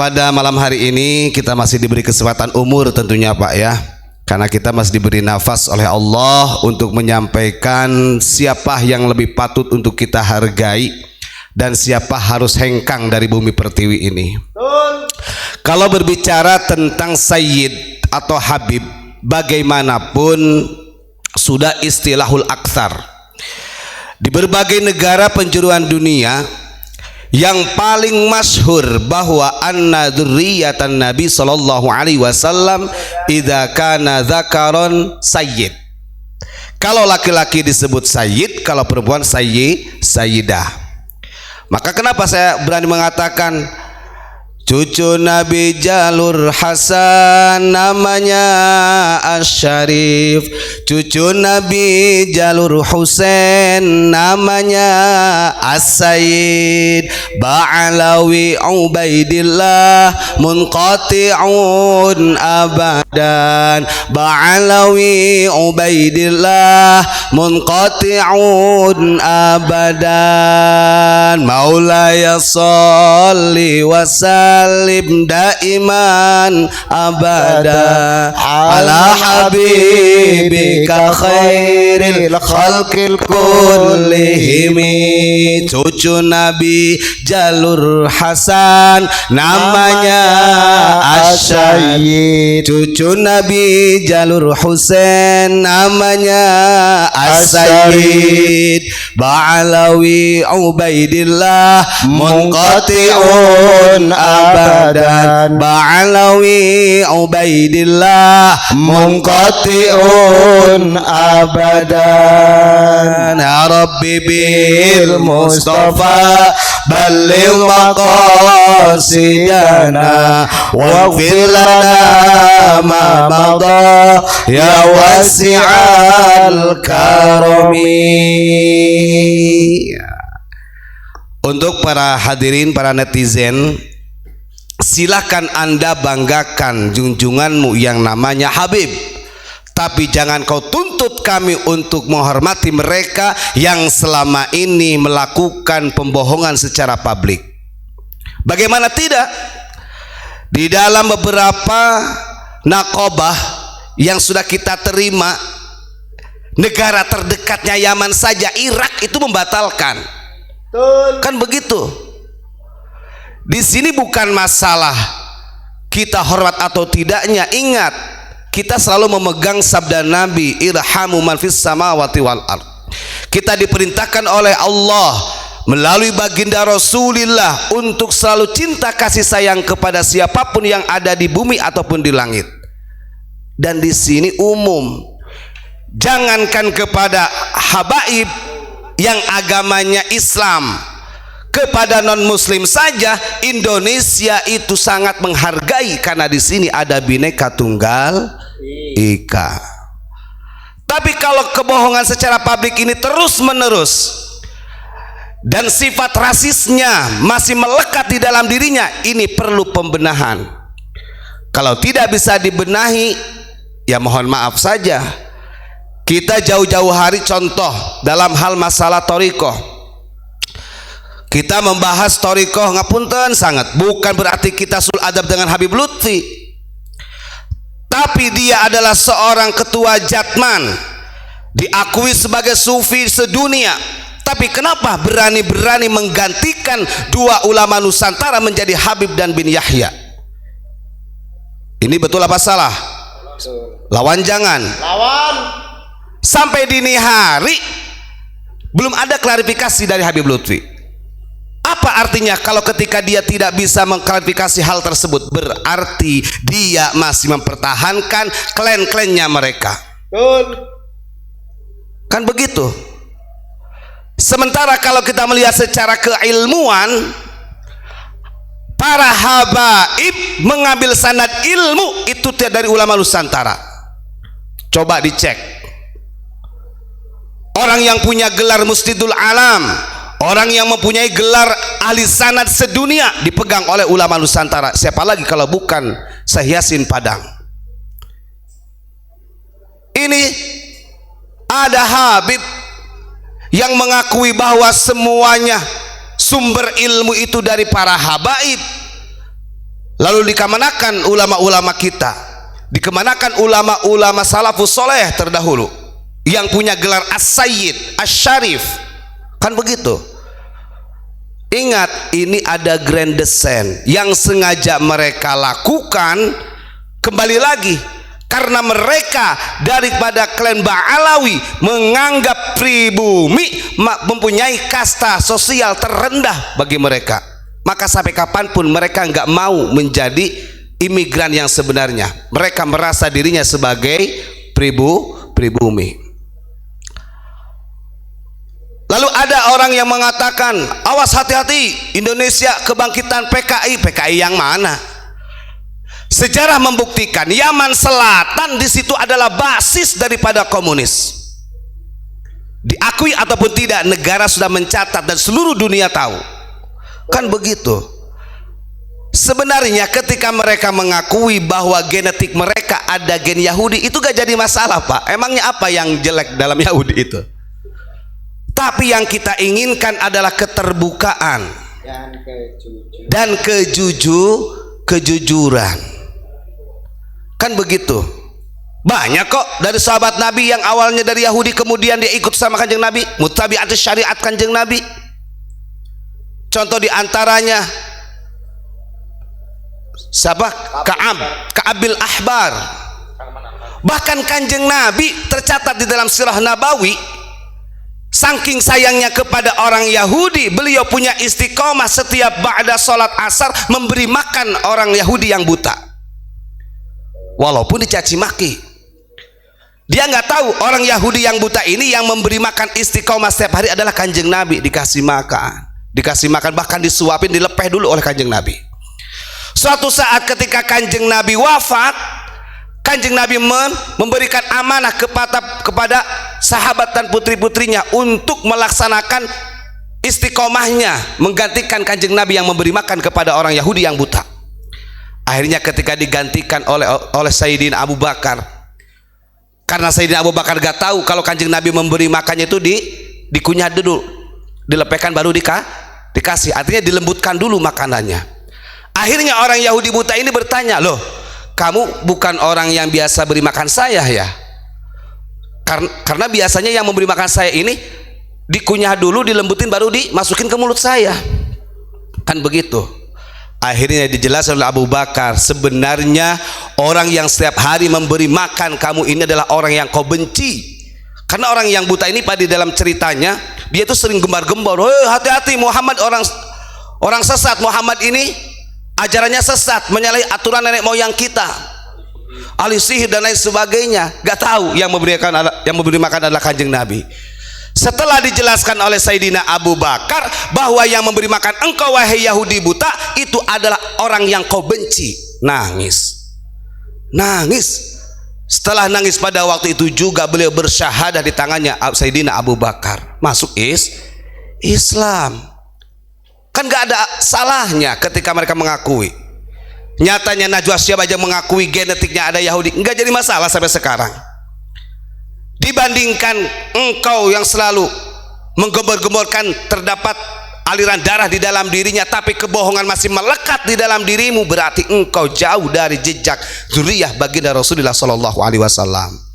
Pada malam hari ini kita masih diberi kesempatan umur tentunya Pak ya, karena kita masih diberi nafas oleh Allah untuk menyampaikan siapa yang lebih patut untuk kita hargai dan siapa harus hengkang dari bumi pertiwi ini. Kalau berbicara tentang Sayyid atau Habib, bagaimanapun sudah istilahul aktsar. Di berbagai negara penjuruan dunia, yang paling masyhur bahwa anna dzurriyyatan Nabi sallallahu alaihi wasallam idza kana dzakaron sayyid. Kalau laki-laki disebut sayyid, kalau perempuan sayyidah. Maka kenapa saya berani mengatakan cucu Nabi Jalur Hasan namanya Asy-Syarif, cucu Nabi Jalur Husain namanya As-Sayyid, Ba'alawi Ubaidillah munqati'un abadan, Ba'alawi Ubaidillah munqati'un abadan, Maulaya sholli wa salim daiman abada ala habibika khairil khalqil kullihim. Cucu Nabi Jalur Hasan namanya Asy-Syayyid, cucu Nabi Jalur Husain namanya As-Sayyid, Ba'alawi Ubaidillah munqati'un abadan, Ba'alawi Ubaidillah munqati'un abadan. Ya Rabbi bil Mustafa balligh maqasidana waghfir lana ma madha ya wasi'al karami. Untuk para hadirin, para netizen, silakan Anda banggakan junjunganmu yang namanya Habib, tapi jangan kau tuntut kami untuk menghormati mereka yang selama ini melakukan pembohongan secara publik. Bagaimana tidak? Di dalam beberapa naqobah yang sudah kita terima, negara terdekatnya Yaman saja, Irak itu membatalkan. Kan begitu. Di sini bukan masalah kita hormat atau tidaknya. Ingat, kita selalu memegang sabda Nabi, irhamu man fis samawati wal ard. Kita diperintahkan oleh Allah melalui baginda Rasulullah untuk selalu cinta kasih sayang kepada siapapun yang ada di bumi ataupun di langit. Dan di sini umum. Jangankan kepada habaib yang agamanya Islam, kepada non muslim saja Indonesia itu sangat menghargai, karena di sini ada Bhinneka Tunggal Ika. Tapi kalau kebohongan secara publik ini terus menerus dan sifat rasisnya masih melekat di dalam dirinya, ini perlu pembenahan. Kalau tidak bisa dibenahi, ya mohon maaf saja. Kita jauh-jauh hari contoh dalam hal masalah thariqah. Kita membahas thariqah, ngapunten sangat, bukan berarti kita sul adab dengan Habib Lutfi, tapi dia adalah seorang ketua Jatman, diakui sebagai sufi sedunia. Tapi kenapa berani-berani menggantikan dua ulama Nusantara menjadi Habib dan bin Yahya? Ini betul apa salah? Lawan jangan. Lawan. Sampai dini hari belum ada klarifikasi dari Habib Lutfi. Apa artinya kalau ketika dia tidak bisa mengklarifikasi hal tersebut? Berarti dia masih mempertahankan klan-klannya mereka. Kan begitu. Sementara kalau kita melihat secara keilmuan, para habaib mengambil sanad ilmu itu dari ulama Nusantara. Coba dicek. Orang yang punya gelar Mustidul Alam, orang yang mempunyai gelar ahli sanad sedunia dipegang oleh ulama Nusantara. Siapa lagi kalau bukan Syekh Yasin Padang? Ini ada Habib yang mengakui bahwa semuanya sumber ilmu itu dari para habaib. Lalu dikemanakan ulama-ulama kita? Dikemanakan ulama-ulama salafus soleh terdahulu yang punya gelar as-sayyid, as-syarif? Kan begitu. Ingat, ini ada grand descent yang sengaja mereka lakukan, kembali lagi karena mereka daripada klan Ba'alawi menganggap pribumi mempunyai kasta sosial terendah bagi mereka, maka sampai kapanpun mereka nggak mau menjadi imigran yang sebenarnya. Mereka merasa dirinya sebagai pribumi. Lalu ada orang yang mengatakan, awas, hati-hati, Indonesia kebangkitan PKI. PKI yang mana? Sejarah membuktikan Yaman Selatan di situ adalah basis daripada komunis. Diakui ataupun tidak, negara sudah mencatat dan seluruh dunia tahu. Kan begitu. Sebenarnya ketika mereka mengakui bahwa genetik mereka ada gen Yahudi, itu gak jadi masalah, Pak. Emangnya apa yang jelek dalam Yahudi itu? Tapi yang kita inginkan adalah keterbukaan dan kejujuran. Kan begitu. Banyak kok dari sahabat Nabi yang awalnya dari Yahudi kemudian dia ikut sama Kanjeng Nabi, muttabi'at syariat Kanjeng Nabi. Contoh diantaranya siapa? Ka'abil Ahbar. Bahkan Kanjeng Nabi tercatat di dalam sirah Nabawi, saking sayangnya kepada orang Yahudi, beliau punya istiqomah setiap ba'da sholat asar memberi makan orang Yahudi yang buta, walaupun dicaci maki. Dia nggak tahu orang Yahudi yang buta ini yang memberi makan istiqomah setiap hari adalah Kanjeng Nabi. Dikasih makan, bahkan disuapin, dilepeh dulu oleh Kanjeng Nabi. Suatu saat ketika Kanjeng Nabi wafat, Kanjeng Nabi memberikan amanah kepada sahabat dan putri-putrinya untuk melaksanakan istiqomahnya, menggantikan Kanjeng Nabi yang memberi makan kepada orang Yahudi yang buta. Akhirnya ketika digantikan oleh Sayyidina Abu Bakar, karena Sayyidina Abu Bakar gak tahu kalau Kanjeng Nabi memberi makannya itu dikunyah dulu, dilepehkan baru dikasih, artinya dilembutkan dulu makanannya. Akhirnya orang Yahudi buta ini bertanya, loh, kamu bukan orang yang biasa beri makan saya ya? Karena biasanya yang memberi makan saya ini dikunyah dulu, dilembutin, baru dimasukin ke mulut saya. Kan begitu. Akhirnya dijelaskan oleh Abu Bakar, sebenarnya orang yang setiap hari memberi makan kamu ini adalah orang yang kau benci. Karena orang yang buta ini pada dalam ceritanya, dia tuh sering gembar-gembor, hati-hati, Muhammad orang sesat. Muhammad ini ajarannya sesat, menyalahi aturan nenek moyang kita, ahli sihir dan lain sebagainya. Gak tahu yang memberi makan adalah Kanjeng Nabi. Setelah dijelaskan oleh Sayyidina Abu Bakar bahwa yang memberi makan engkau wahai Yahudi buta itu adalah orang yang kau benci, nangis. Setelah nangis pada waktu itu juga beliau bersyahadah di tangannya Sayyidina Abu Bakar, masuk Islam. Kan gak ada salahnya ketika mereka mengakui. Nyatanya Najwa Shihab aja mengakui genetiknya ada Yahudi, enggak jadi masalah sampai sekarang. Dibandingkan engkau yang selalu menggembor-gemborkan terdapat aliran darah di dalam dirinya tapi kebohongan masih melekat di dalam dirimu, berarti engkau jauh dari jejak zuriyah baginda Rasulullah SAW.